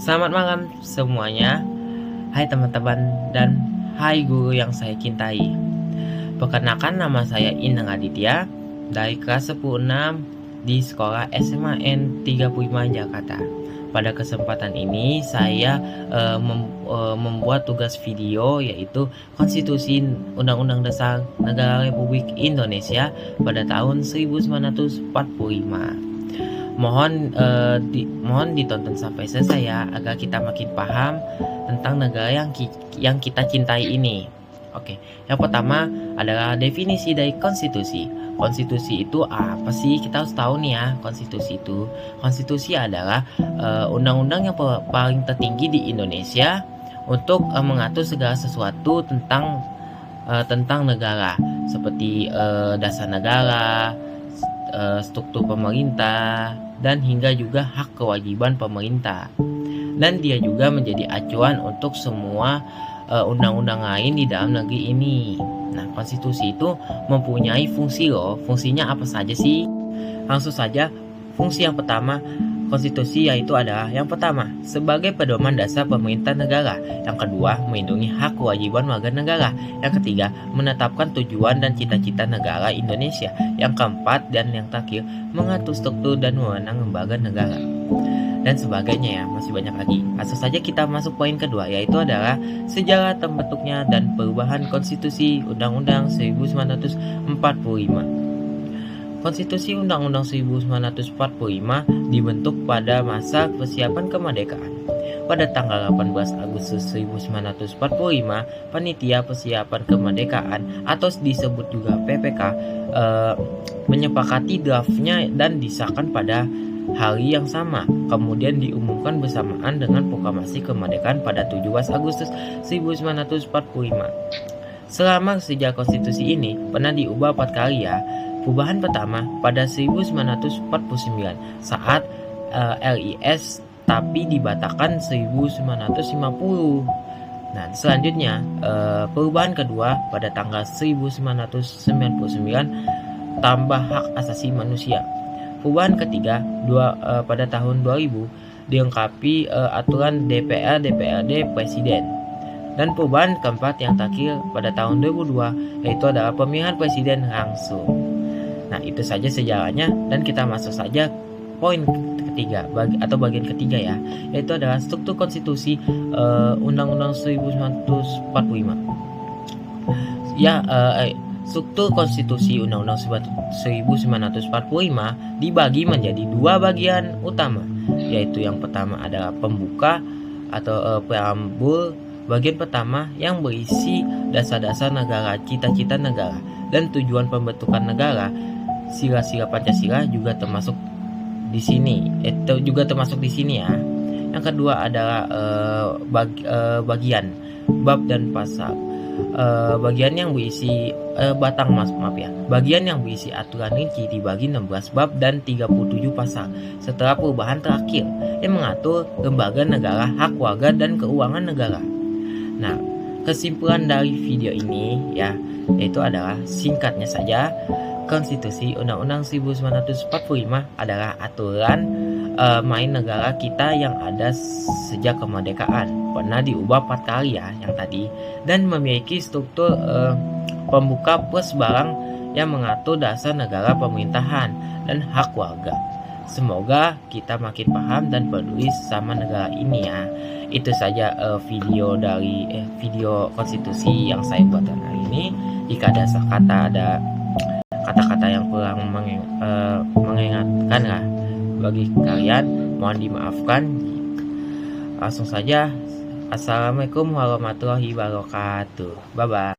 Selamat malam semuanya. Hai teman-teman dan hai guru yang saya cintai. Perkenalkan, nama saya Inang Aditya dari kelas 10-6 di sekolah SMAN 35 Jakarta. Pada kesempatan ini saya membuat tugas video, yaitu Konstitusi Undang-Undang Dasar Negara Republik Indonesia pada tahun 1945. Mohon ditonton sampai selesai ya, agar kita makin paham tentang negara yang kita cintai ini. Oke, yang pertama adalah definisi dari konstitusi. Konstitusi itu apa sih? Kita harus tahu nih ya, konstitusi adalah undang-undang yang paling tertinggi di Indonesia untuk mengatur segala sesuatu tentang negara, seperti dasar negara, struktur pemerintah, dan hingga juga hak kewajiban pemerintah. Dan dia juga menjadi acuan untuk semua undang-undang lain di dalam negeri ini. Nah, konstitusi itu mempunyai fungsi loh. Fungsinya apa saja sih? Langsung saja, fungsi yang pertama konstitusi yaitu adalah yang pertama, sebagai pedoman dasar pemerintah negara. Yang kedua, melindungi hak kewajiban warga negara. Yang ketiga, menetapkan tujuan dan cita-cita negara Indonesia. Yang keempat dan yang terakhir, mengatur struktur dan wewenang lembaga negara. Dan sebagainya ya, masih banyak lagi. Langsung saja kita masuk poin kedua, yaitu adalah sejarah terbentuknya dan perubahan konstitusi Undang-Undang 1945. Konstitusi Undang-Undang 1945 dibentuk pada masa persiapan kemerdekaan. Pada tanggal 18 Agustus 1945, Panitia Persiapan Kemerdekaan atau disebut juga PPK menyepakati draftnya dan disahkan pada hari yang sama, kemudian diumumkan bersamaan dengan proklamasi kemerdekaan pada 17 Agustus 1945. Selama sejarah konstitusi ini pernah diubah 4 kali ya. Perubahan pertama pada 1949 saat LIS, tapi dibatalkan 1950. Nah, selanjutnya perubahan kedua pada tanggal 1999 tambah hak asasi manusia. Perubahan ketiga pada tahun 2000 dilengkapi aturan DPR, DPRD, Presiden. Dan perubahan keempat yang terakhir pada tahun 2002 yaitu adalah pemilihan presiden langsung. Nah, itu saja sejarahnya, dan kita masuk saja poin ketiga atau bagian ketiga ya, yaitu adalah struktur konstitusi Undang-Undang 1945. Ya, struktur konstitusi Undang-Undang 1945 dibagi menjadi 2 bagian utama, yaitu yang pertama adalah pembuka atau preambul. Bagian pertama yang berisi dasar-dasar negara, cita-cita negara, dan tujuan pembentukan negara. Sila-sila Pancasila juga termasuk di sini. Ya. Yang kedua adalah bagian bab dan pasal. Bagian yang berisi Bagian yang berisi aturan rinci dibagi 16 bab dan 37 pasal. Setelah perubahan terakhir yang mengatur lembaga negara, hak warga, dan keuangan negara. Nah, kesimpulan dari video ini ya, yaitu adalah singkatnya saja, Konstitusi Undang-Undang 1945 adalah aturan main negara kita yang ada sejak kemerdekaan. Pernah diubah 4 kali ya yang tadi, dan memiliki struktur pembuka plus barang yang mengatur dasar negara, pemerintahan, dan hak warga. Semoga kita makin paham dan peduli sama negara ini ya. Itu saja video konstitusi yang saya buat hari ini. Jika ada kata-kata yang kurang mengingatkan lah bagi kalian, mohon dimaafkan. Langsung saja, assalamualaikum warahmatullahi wabarakatuh. Bye bye.